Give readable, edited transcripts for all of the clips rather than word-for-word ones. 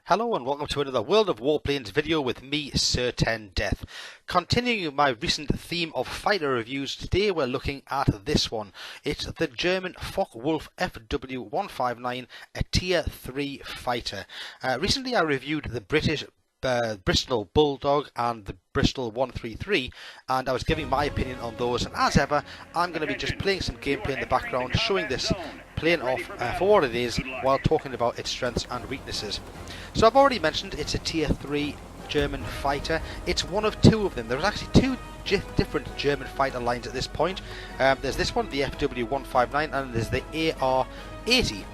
Hello and welcome to another World of Warplanes video with me, Sir 10 Death. Continuing my recent theme of fighter reviews, today we're looking at this one. It's the German Focke Wulf FW159, a Tier 3 fighter. Recently I reviewed the British Bristol Bulldog and the Bristol 133, and I was giving my opinion on those, and as ever I'm going to be just playing some gameplay in the background, showing this plane off for what it is while talking about its strengths and weaknesses. So I've already mentioned it's a Tier 3 German fighter. It's one of two of them. There's actually two different German fighter lines at this point. There's this one, the FW159, and there's the AR-80.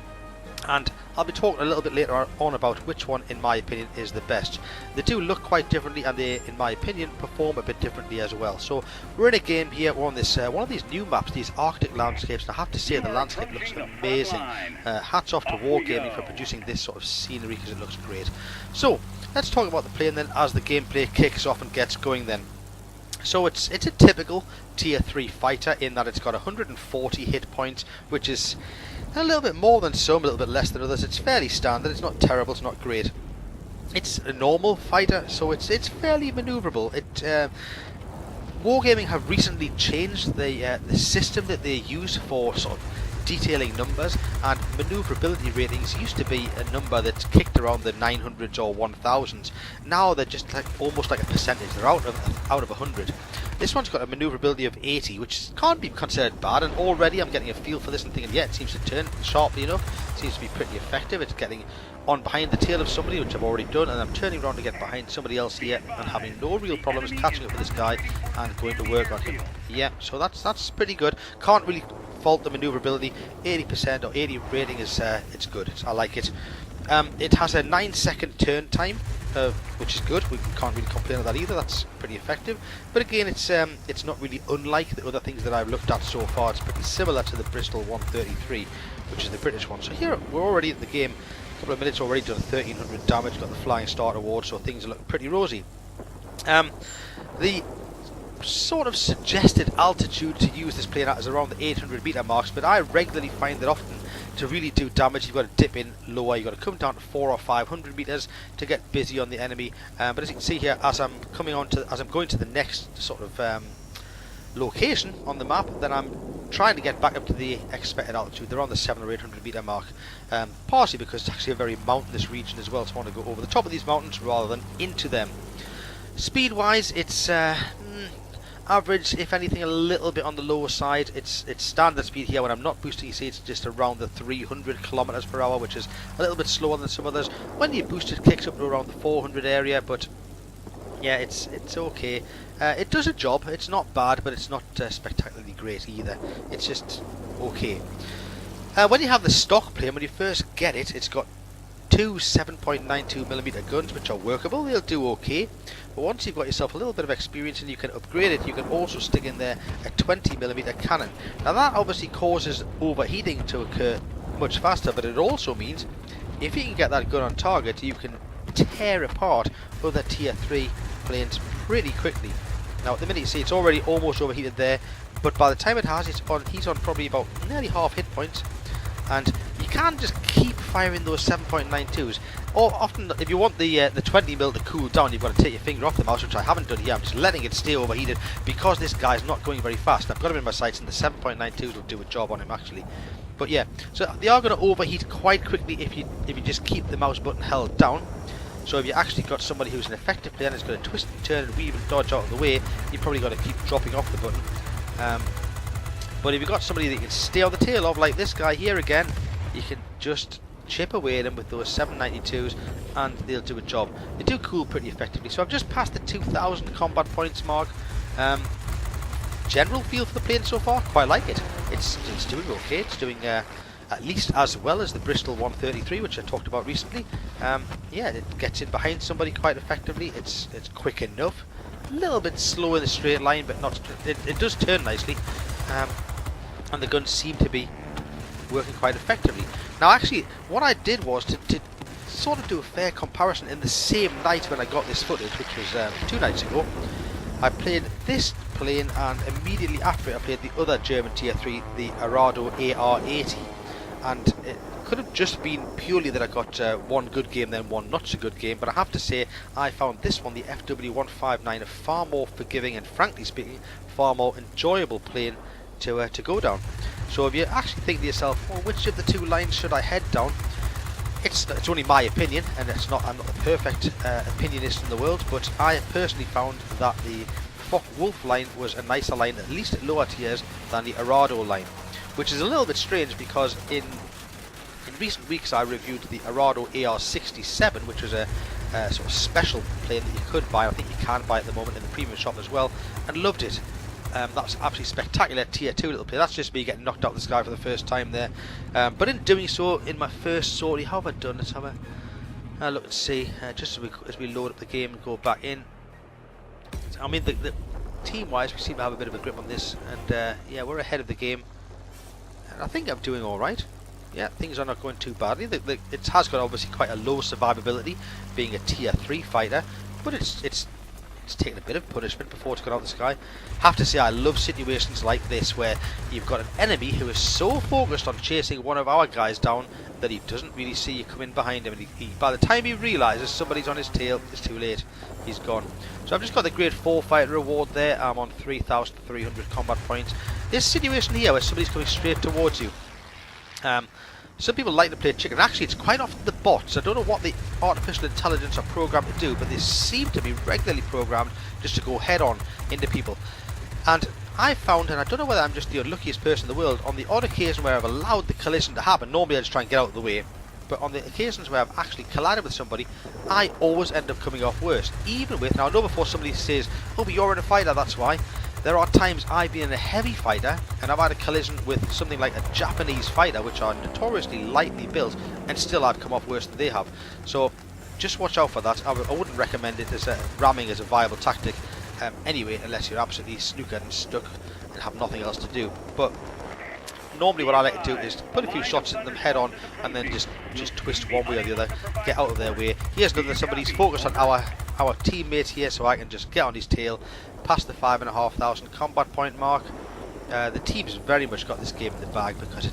And I'll be talking a little bit later on about which one, in my opinion, is the best. They do look quite differently, and they, in my opinion, perform a bit differently as well. So we're in a game here. We're on this one of these new maps, these Arctic landscapes, and I have to say the landscape looks amazing. Hats off to Wargaming for producing this sort of scenery, because it looks great. So let's talk about the plane then as the gameplay kicks off and gets going then. So it's a typical Tier 3 fighter in that it's got 140 hit points, which is a little bit more than some, a little bit less than others. It's fairly standard, it's not terrible, it's not great. It's a normal fighter, so it's fairly manoeuvrable. Wargaming have recently changed the system that they use for sort of detailing numbers, and maneuverability ratings used to be a number that's kicked around the 900s or 1000s. Now they're just like almost like a percentage. They're out of 100. This one's got a maneuverability of 80, which can't be considered bad, and already I'm getting a feel for this and thinking, yeah, it seems to turn sharply enough. It seems to be pretty effective. It's getting on behind the tail of somebody, which I've already done, and I'm turning around to get behind somebody else here and having no real problems catching up with this guy and going to work on him. Yeah, so that's pretty good. Can't really fault the maneuverability. 80% or 80 rating is it's good. I like it. It has a 9-second turn time, which is good. We can't really complain about that either. That's pretty effective. But again, it's not really unlike the other things that I've looked at so far. It's pretty similar to the Bristol 133, which is the British one. So here we're already in the game. A couple of minutes already, done 1300 damage. Got the Flying Start award, so things are looking pretty rosy. The sort of suggested altitude to use this plane at is around the 800 meter marks, but I regularly find that often to really do damage you've got to dip in lower. You've got to come down to 400 or 500 meters to get busy on the enemy. But as you can see here, as I'm going to the next sort of location on the map, then I'm trying to get back up to the expected altitude. They're on the 700 or 800 meter mark, partially because it's actually a very mountainous region as well, so I want to go over the top of these mountains rather than into them. Speed wise, it's average, if anything, a little bit on the lower side. It's standard speed here. When I'm not boosting, you see it's just around the 300 kilometers per hour, which is a little bit slower than some others. When you boost, it kicks up to around the 400 area, but yeah, it's okay. It does a job. It's not bad, but it's not spectacularly great either. It's just okay. When you have the stock plane, when you first get it, it's got two 7.92mm guns, which are workable. They'll do okay. But once you've got yourself a little bit of experience and you can upgrade it, you can also stick in there a 20mm cannon. Now that obviously causes overheating to occur much faster, but it also means if you can get that gun on target, you can tear apart other Tier 3 planes pretty quickly. Now at the minute you see it's already almost overheated there, but by the time it has, he's on probably about nearly half hit points, and you can't just keep firing those 7.92s. Or often, if you want the 20mm to cool down, you've got to take your finger off the mouse, which I haven't done here. I'm just letting it stay overheated because this guy's not going very fast. I've got him in my sights, and the 7.92s will do a job on him actually. But yeah, so they are going to overheat quite quickly if you just keep the mouse button held down. So if you actually got somebody who's an effective player and is going to twist and turn and weave and dodge out of the way, you've probably got to keep dropping off the button. But if you've got somebody that you can stay on the tail of, like this guy here again, you can just chip away at them with those 792s and they'll do a job. They do cool pretty effectively. So I've just passed the 2000 combat points mark. General feel for the plane so far, quite like it. It's doing okay. It's doing at least as well as the Bristol 133, which I talked about recently. Yeah, it gets in behind somebody quite effectively. It's quick enough. A little bit slow in the straight line, but not. It does turn nicely, and the guns seem to be working quite effectively. Now actually what I did was to sort of do a fair comparison. In the same night when I got this footage, which was 2 nights ago, I played this plane, and immediately after it I played the other German Tier 3, the Arado Ar 80. and it could have just been purely that I got one good game then one not so good game, but I have to say I found this one, the FW159, a far more forgiving and, frankly speaking, far more enjoyable plane to go down. So if you actually think to yourself, well, which of the two lines should I head down? It's only my opinion, and I'm not the perfect opinionist in the world, but I personally found that the Focke Wulf line was a nicer line, at least at lower tiers, than the Arado line, which is a little bit strange because in recent weeks I reviewed the Arado Ar67, which was a sort of special plane that you could buy. I think you can buy at the moment in the premium shop as well, and loved it. That's absolutely spectacular tier 2 little plane. That's just me getting knocked out of the sky for the first time there. But in doing so, in my first sortie, how have I done it? Have I look and see, just as we load up the game and go back in. I mean, the team-wise, we seem to have a bit of a grip on this, and yeah, we're ahead of the game. And I think I'm doing all right. Yeah, things are not going too badly. It has got obviously quite a low survivability, being a tier 3 fighter, but it's taken a bit of punishment before it's gone out of the sky. Have to say, I love situations like this where you've got an enemy who is so focused on chasing one of our guys down that he doesn't really see you come in behind him, and by the time he realises somebody's on his tail, it's too late. He's gone. So I've just got the grade 4 fighter reward there. I'm on 3,300 combat points. This situation here where somebody's coming straight towards you, some people like to play chicken. Actually, it's quite often the bots. I don't know what the artificial intelligence are programmed to do, but they seem to be regularly programmed just to go head on into people. And I found, and I don't know whether I'm just the unluckiest person in the world, on the odd occasion where I've allowed the collision to happen, normally I just try and get out of the way, but on the occasions where I've actually collided with somebody, I always end up coming off worse. Even with, now I know before somebody says, oh, but you're in a fighter, that's why. There are times I've been in a heavy fighter and I've had a collision with something like a Japanese fighter, which are notoriously lightly built, and still I've come off worse than they have. So just watch out for that. I wouldn't recommend it as ramming as a viable tactic anyway, unless you're absolutely snookered and stuck and have nothing else to do. But normally what I like to do is put a few shots at them head on and then just twist one way or the other, get out of their way. Here's another, somebody's focused on our teammate here, so I can just get on his tail, past the 5,500 combat point mark. The team's very much got this game in the bag because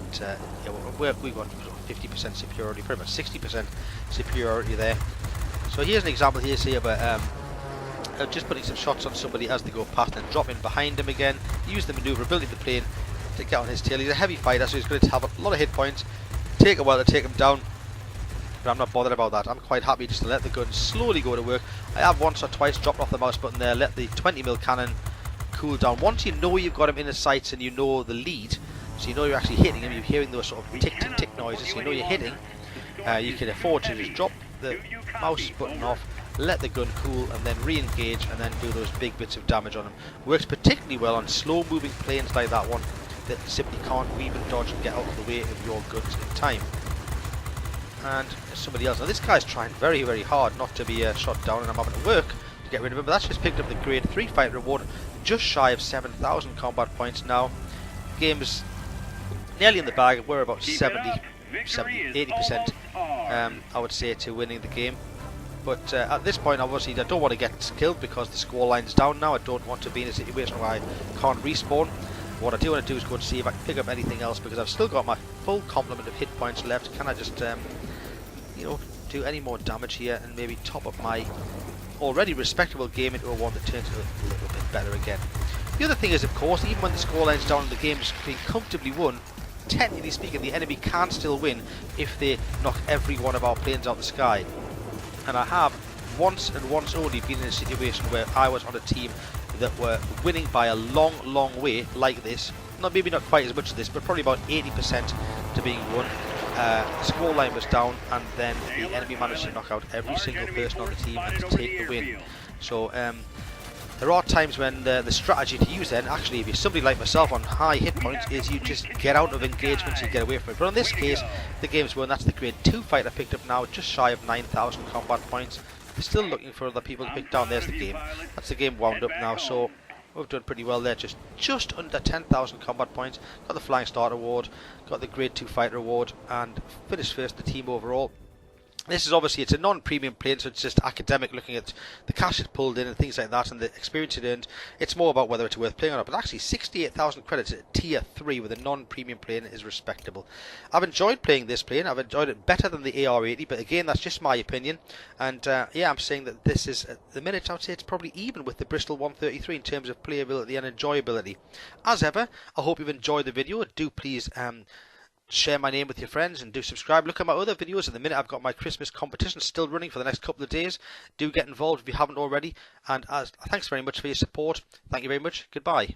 we got 50% superiority, pretty much 60% superiority there. So here's an example here, see, but just putting some shots on somebody as they go past and drop in behind him again. Use the manoeuvrability of the plane to get on his tail. He's a heavy fighter, so he's going to have a lot of hit points. Take a while to take him down, but I'm not bothered about that. I'm quite happy just to let the gun slowly go to work. I have once or twice dropped off the mouse button there, let the 20mm cannon cool down. Once you know you've got him in the sights and you know the lead, so you know you're actually hitting him, you're hearing those sort of tick tick tick noises, so you know you're hitting, you can afford to just drop the mouse button off, let the gun cool, and then re-engage and then do those big bits of damage on him. Works particularly well on slow moving planes like that one that simply can't weave and dodge and get out of the way of your guns in time. And somebody else, now this guy's trying very very hard not to be shot down, and I'm having to work to get rid of him, but that's just picked up the grade 3 fight reward, just shy of 7,000 combat points now. Game's nearly in the bag. We're about 70, 80% I would say to winning the game. But at this point, obviously, I don't want to get killed because the score line's down now. I don't want to be in a situation where I can't respawn. What I do want to do is go and see if I can pick up anything else, because I've still got my full complement of hit points left. Can I just, do any more damage here and maybe top up my already respectable game into a one that turns a little bit better again. The other thing is, of course, even when the score line's down and the game's being comfortably won, technically speaking, the enemy can still win if they knock every one of our planes out of the sky. And I have once and once only been in a situation where I was on a team that were winning by a long way like this. Maybe not quite as much as this, but probably about 80% to being won. The score line was down, and then the enemy managed to knock out every single person on the team and to take the win. So there are times when the strategy to use then, actually, if you're somebody like myself on high hit points, is you just get out of engagements and get away from it. But in this case, the game's won. That's the grade 2 fight I picked up now, just shy of 9,000 combat points. Still looking for other people to pick down. There's the game. That's the game wound up now, so we've done pretty well there. Just under 10,000 combat points. Got the Flying Start award, got the grade 2 fighter award, and finished first the team overall. This is obviously, it's a non-premium plane, so it's just academic, looking at the cash it pulled in and things like that and the experience it earned. It's more about whether it's worth playing or not. But actually 68,000 credits at tier 3 with a non-premium plane is respectable. I've enjoyed playing this plane. I've enjoyed it better than the AR80, but again, that's just my opinion. And yeah, I'm saying that this is, at the minute, I would say it's probably even with the Bristol 133 in terms of playability and enjoyability. As ever, I hope you've enjoyed the video. Do please share my name with your friends and do subscribe. Look at my other videos. At the minute, I've got my Christmas competition still running for the next couple of days. Do get involved if you haven't already. And thanks very much for your support. Thank you very much. Goodbye.